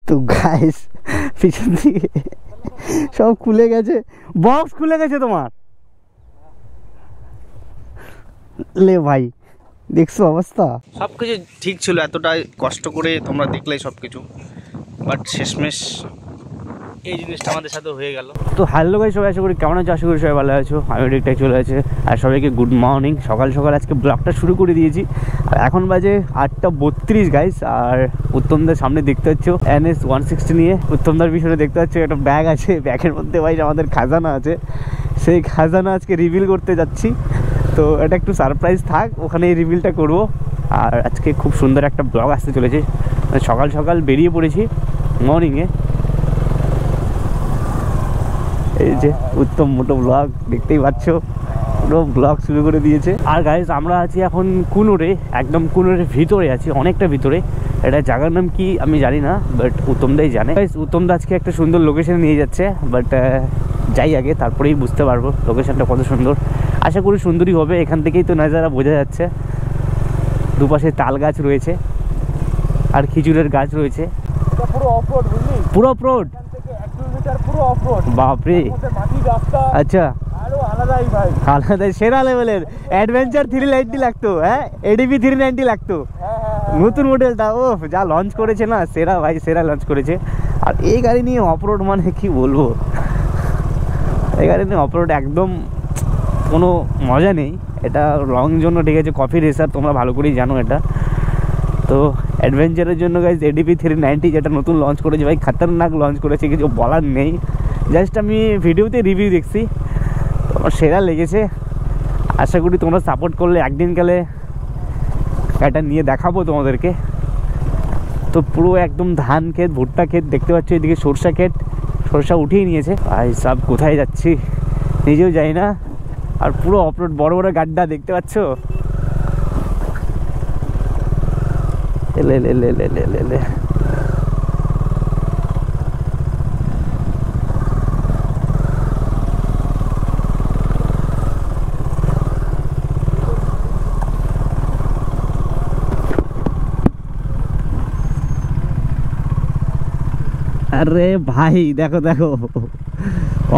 তো গাইস পিছন দিকে সব খুলে গেছে, বক্স খুলে গেছে তোমার। লে ভাই দেখছো অবস্থা, সবকিছু ঠিক ছিল, এতটাই কষ্ট করে তোমরা দেখলে সবকিছু, বাট শেষমেশ এই জিনিসটা আমাদের সাথে হয়ে গেল। তো হ্যালো গাইস, সবাই আশা করি কেমন আছো, আশা করি সবাই ভালো আছো। আমি ঠিকঠাক চলে আছে। আর সবাইকে গুড মর্নিং। সকাল সকাল আজকে ব্লগটা শুরু করে দিয়েছি। আর এখন বাজে 8:32 গাইস। আর উত্তমদার সামনে দেখতে পাচ্ছ NS 160 নিয়ে, উত্তমদার পিছনে দেখতে পাচ্ছ একটা ব্যাগ আছে, ব্যাগের মধ্যে ভাই আমাদের খাজানা আছে। সেই খাজানা আজকে রিভিল করতে যাচ্ছি। তো এটা একটু সারপ্রাইজ থাক, ওখানে এই রিভিলটা করবো। আর আজকে খুব সুন্দর একটা ব্লগ আসতে চলেছে। সকাল সকাল বেরিয়ে পড়েছি মর্নিংয়ে। এই যে উত্তম মোটো ব্লগ দেখতেই পাচ্ছ, পুরো ব্লগ শুরু করে দিয়েছে। আর গাইজ আমরা আছি এখন কুনোরে, একদম কুনোরের ভিতরে আছি, অনেকটা ভিতরে। এটা জায়গার নাম কি আমি জানি না, বাট উত্তমদাই জানে। গাইজ উত্তমদা আজকে একটা সুন্দর লোকেশনে নিয়ে যাচ্ছে, বাট যাই আগে তারপরেই বুঝতে পারবো লোকেশনটা কত সুন্দর। আশা করি সুন্দরই হবে, এখান থেকেই তো নাজারা বোঝা যাচ্ছে। দুপাশে তাল গাছ রয়েছে আর খেজুরের গাছ রয়েছে। পুরো অফ রোড, বাপরে। আচ্ছা আলাদাই, সেরা লেভেলের অ্যাডভেঞ্চার 390 লাগতো। হ্যাঁ ADV 390 লাগতো, নতুন মডেলটা। ও যা লঞ্চ করেছে না, সেরা ভাই, সেরা লঞ্চ করেছে। আর এই গাড়ি নিয়ে অফরোড মানে কি বলবো, এই গাড়ি নিয়ে অফরোড একদম কোনো মজা নেই। এটা লং জন্য ঠিক আছে, কফি রেসার, তোমরা ভালো করেই জানো এটা। তো অ্যাডভেঞ্চারের জন্য গাইজ ADV 390 যেটা নতুন লঞ্চ করেছে ভাই, খতরনাক লঞ্চ করেছে, কিছু বলার নেই। জাস্ট আমি ভিডিওতে রিভিউ দেখছি, তোমার সেরা লেগেছে। আশা করি তোমরা সাপোর্ট করলে একদিন কালে এটা নিয়ে দেখাবো তোমাদেরকে। তো পুরো একদম ধান ক্ষেত, ভুট্টা ক্ষেত দেখতে পাচ্ছ, এদিকে সরষা ক্ষেত, সরষা উঠিয়ে নিয়েছে ভাই। সব কোথায় যাচ্ছি নিজেও যাই না। আর পুরো অফরোড, বড় বড় গাড্ডা দেখতে পাচ্ছ। লে লে লে লে লে লে লে আরে ভাই দেখো দেখো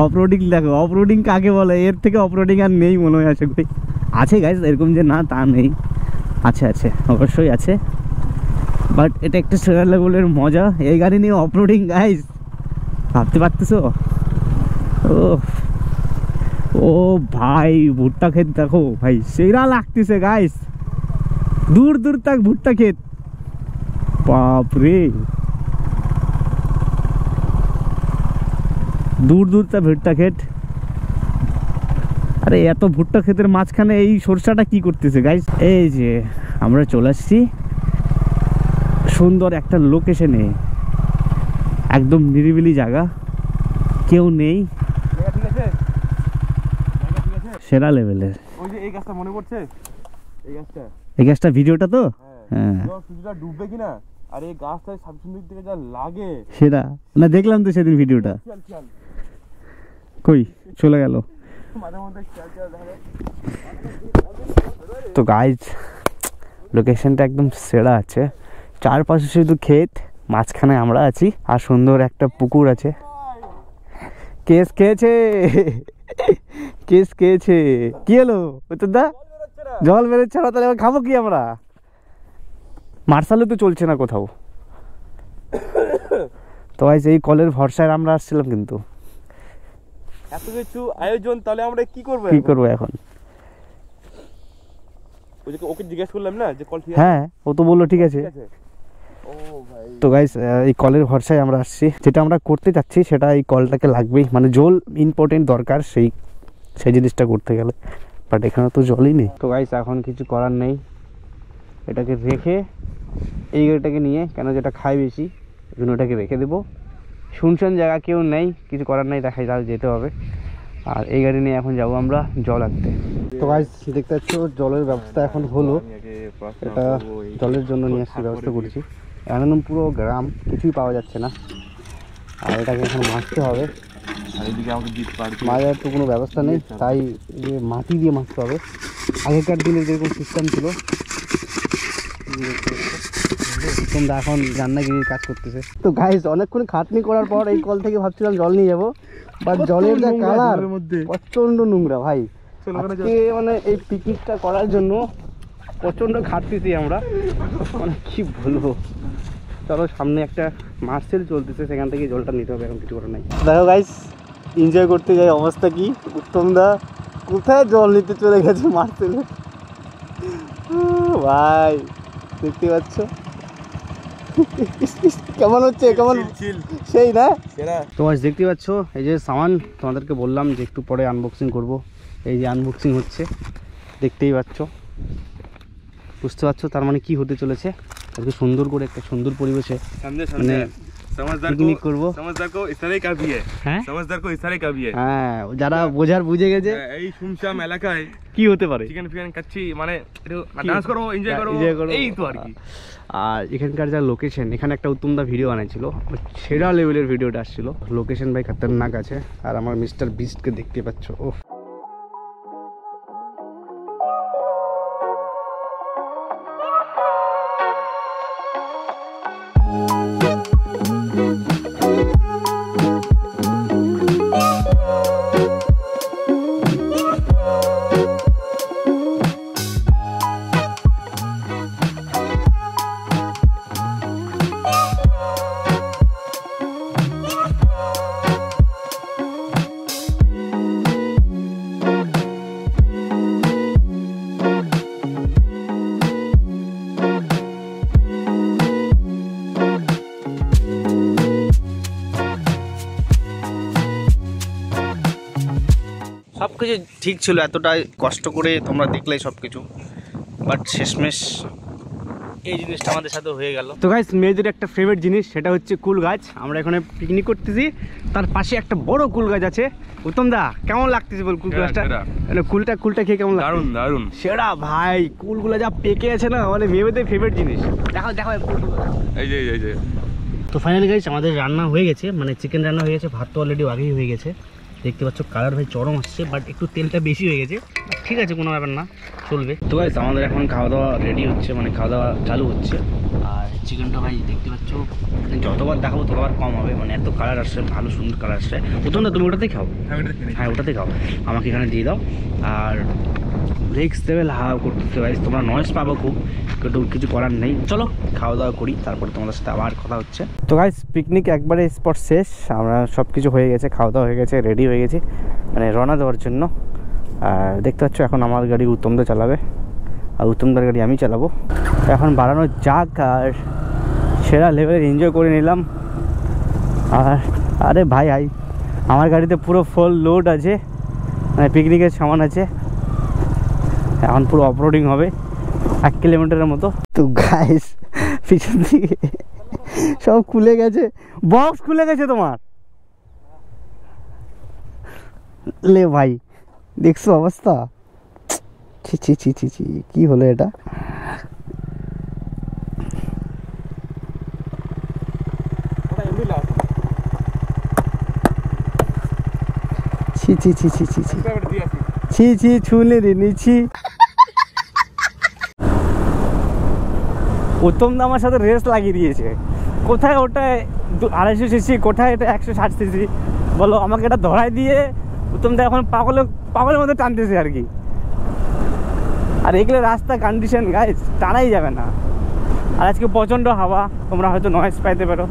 অফরোডিং, দেখো অফরোডিং কাকে বলে, এর থেকে অফরোডিং আর নেই মনে হয়। আশা করি আছে গাইজ, এরকম যে না তা নেই, আছে আছে অবশ্যই আছে। বাট এটা একটা সেরা লেভেলের মজা, এই গাড়ি নিয়ে অফরোডিং গাইজ, ভাবতে পারতেছো? ও ও ভাই ভুট্টা ক্ষেত দেখো ভাই, সেরা লাগতেছে গাইজ। দূর দূর তক ভুট্টা ক্ষেত, বাপরে দূর দূর তক ভুট্টা ক্ষেত। আরে এত ভুট্টা ক্ষেতের মাঝখানে এই সরষাটা কি করতেছে গাইজ? এই যে আমরা চলে আসছি সুন্দর একটা লোকেশনে, একদম নিরিবিলি জায়গা, কেউ নেই, সেরা লেভেলের। ওই যে এই গাছটা মনে পড়ছে, এই গাছটা ভিডিওটা তো হ্যাঁ, সূর্যটা ডুববে কিনা, আর এই গাছটা সামসুন্দর থেকে যা লাগে সেরা না, দেখলাম তো সেদিন ভিডিওটা। কই চলে গেল মাঝে মধ্যে তো গাইজ লোকেশনটা একদম সেরা আছে, চারপাশে শুধু ক্ষেত, মাঝখানে আমরা আছি, আর সুন্দর একটা পুকুর আছে। কেস খেয়েছে, কেস খেয়েছে, কি হলো দা? জল বেরোচ্ছে না, তাহলে এবার খাবো কি আমরা? মার্শালও তো চলছে না কোথাও। তো গাইজ এই কলের ভরসায় আমরা আসছিলাম, কিন্তু এত কিছু আয়োজন, তাহলে আমরা কি করবো এখন? ওকে জিজ্ঞেস করলাম না যে কল ঠিক আছে, হ্যাঁ ও তো বললো ঠিক আছে। ও ভাই তো গাইস এই কলের ভরসায় আমরা আসছি, যেটা আমরা করতে চাচ্ছি সেটা এই কলটাকে লাগবেই, মানে জল ইম্পর্টেন্ট দরকার সেই জিনিসটা করতে গেলে। বাট এখানে তো জলই নেই। তো গাইস এখন কিছু করার নেই, এটাকে রেখে এই গাড়িটাকে নিয়ে, কেন যেটা খাই বেশি এই জন্য ওটাকে রেখে দেবো। শুনশান জায়গা, কেউ নেই, কিছু করার নেই, দেখাই তাহলে যেতে হবে। আর এই গাড়ি নিয়ে এখন যাবো আমরা জল আনতে। তো গাইস দেখতে পাচ্ছ জলের ব্যবস্থা এখন হলো, এটা জলের জন্য নিয়ে আসছি, ব্যবস্থা করছি। একদম পুরো গ্রাম, কিছুই পাওয়া যাচ্ছে না, আর এটাকে এখন মাছতে হবে। মাজার তো কোনো ব্যবস্থা নেই, তাই যে মাটি দিয়ে মাছতে হবে। আগেকার দিনে যেরকম সিস্টেম ছিল তোমরা এখন রান্নাগিরির কাজ করতেছে। তো গাইস অনেকক্ষণ খাটনি করার পর এই কল থেকে ভাবছিলাম জল নিয়ে যাবো, বাট জলের যা কালার প্রচন্ড নোংরা ভাই। আজকে মানে এই পিকনিকটা করার জন্য প্রচন্ড খাটতেছি আমরা, মানে কি বলবো। চলো সামনে একটা মার্সেল চলতেছে, সেখান থেকে জলটা নিতে হবে, এখন কিছু করার নাই। দেখো গাইস এনজয় করতে যাই অবস্থা কি। উত্তমদা কোথায় জল নিতে চলে গেছে মার্সেলে ভাই, দেখতে পাচ্ছ কেমন হচ্ছে, কেমন সেই না। তো আজ দেখতে পাচ্ছ এই যে সামান, তোমাদেরকে বললাম যে একটু পরে আনবক্সিং করব। এই যে আনবক্সিং হচ্ছে, দেখতেই পাচ্ছ, বুঝতে পারছো তার মানে কি হতে চলেছে। আজকে সুন্দর করে একটা সুন্দর পরিবেশে মানে পিকনিক করবো। হ্যাঁ, যারা বোঝার বুঝে গেছে এই শুনশাম এলাকায় কি হতে পারে, চিকেন ফিকেন খাচ্ছি মানে একটু ডান্স করবো, এনজয় করবো, এই তো আর কি। আর এখানকার যা লোকেশন, এখানে একটা উত্তমদা ভিডিও বানাইছিল, সেরা লেভেলের ভিডিওটা আসছিল। লোকেশন ভাই খতরনাক আছে। আর আমার মিস্টার বিস্টকে দেখতে পাচ্ছ, ও সব কিছু ঠিক ছিল, এতটাই কষ্ট করে তোমরা দেখলেই সব কিছু, বাট শেষমেশ এই জিনিসটা আমাদের সাথে হয়ে গেল। তো গাইস মেয়েদের একটা ফেভারিট জিনিস, সেটা হচ্ছে কুল গাছ। আমরা এখানে পিকনিক করতেছি, তার পাশে একটা বড় কুল গাছ আছে। উত্তমদা কেমন লাগতেছে বল কুল গাছটা? কুলটা খেয়ে কেমন লাগে? দারুন দারুন সেরা ভাই, কুলগুলো যা পেকে আছে না, মানে মেয়েদের ফেভারিট জিনিস। দেখো দেখো এই যে এই যে। তো ফাইনালি গাইস আমাদের রান্না হয়ে গেছে, মানে চিকেন রান্না হয়ে গেছে, ভাত তো অলরেডি আগেই হয়ে গেছে। দেখতে পাচ্ছ কালার ভাই চরম আসছে, বাট একটু তেলটা বেশি হয়ে গেছে, ঠিক আছে কোনো ব্যাপার না, চলবে। তো গাইস আমাদের এখন খাওয়া দাওয়া রেডি হচ্ছে, মানে খাওয়া দাওয়া চালু হচ্ছে। আর চিকেনটা ভাই দেখতে পাচ্ছ, যতবার দেখাবো ততবার কম হবে, মানে এত কালার আসছে, ভালো সুন্দর কালার আসছে। প্রথমটা তুমি ওটাতেই খাও, হ্যাঁ ওটাতে খাও, আমাকে এখানে দিয়ে দাও। আর নেক্সট লেভেল হাওয়া করতেছে গাইস, তোমরা নয়েজ পাবো খুব, কিন্তু কিছু করার নেই। চলো খাওয়া দাওয়া করি, তারপরে তোমাদের সাথে আবার কথা হচ্ছে। তো গাইস পিকনিক একবারে স্পট শেষ, আমরা সব কিছু হয়ে গেছে, খাওয়া দাওয়া হয়ে গেছে, রেডি হয়ে গেছি মানে রওনা দেওয়ার জন্য। আর দেখতে পাচ্ছ এখন আমার গাড়ি উত্তমদা চালাবে, আর উত্তমদার গাড়ি আমি চালাবো। এখন বাড়ানো যাক, আর সেরা লেভেলের এনজয় করে নিলাম। আর আরে ভাই আমার গাড়িতে পুরো ফুল লোড আছে, মানে পিকনিকের সামান আছে। এখন পুরো অফরোডিং হবে 1 কিলোমিটারের মতো। তো গাইস পিছন দিকে সব খুলে গেছে, বক্স খুলে গেছে তোমার। লে ভাই দেখছো অবস্থা, ছি ছি ছি ছি ছি, কি হলো এটা? ছি ছি ছি ছি ছি ছি ছি ছুলে নিচ্ছি। উত্তমদা আমার সাথে রেস লাগিয়ে দিয়েছে, কোথায় ওটা 250 সিসি, কোথায় এটা 160 সিসি বলো। আমাকে এটা ধরাই দিয়ে উত্তমদা এখন পাগলের মধ্যে টানতেছে আর কি। আর এগুলো রাস্তা কন্ডিশন গাইস, টানাই যাবে না। আর আজকে প্রচণ্ড হাওয়া, তোমরা হয়তো নয়েজ পাইতে পারো।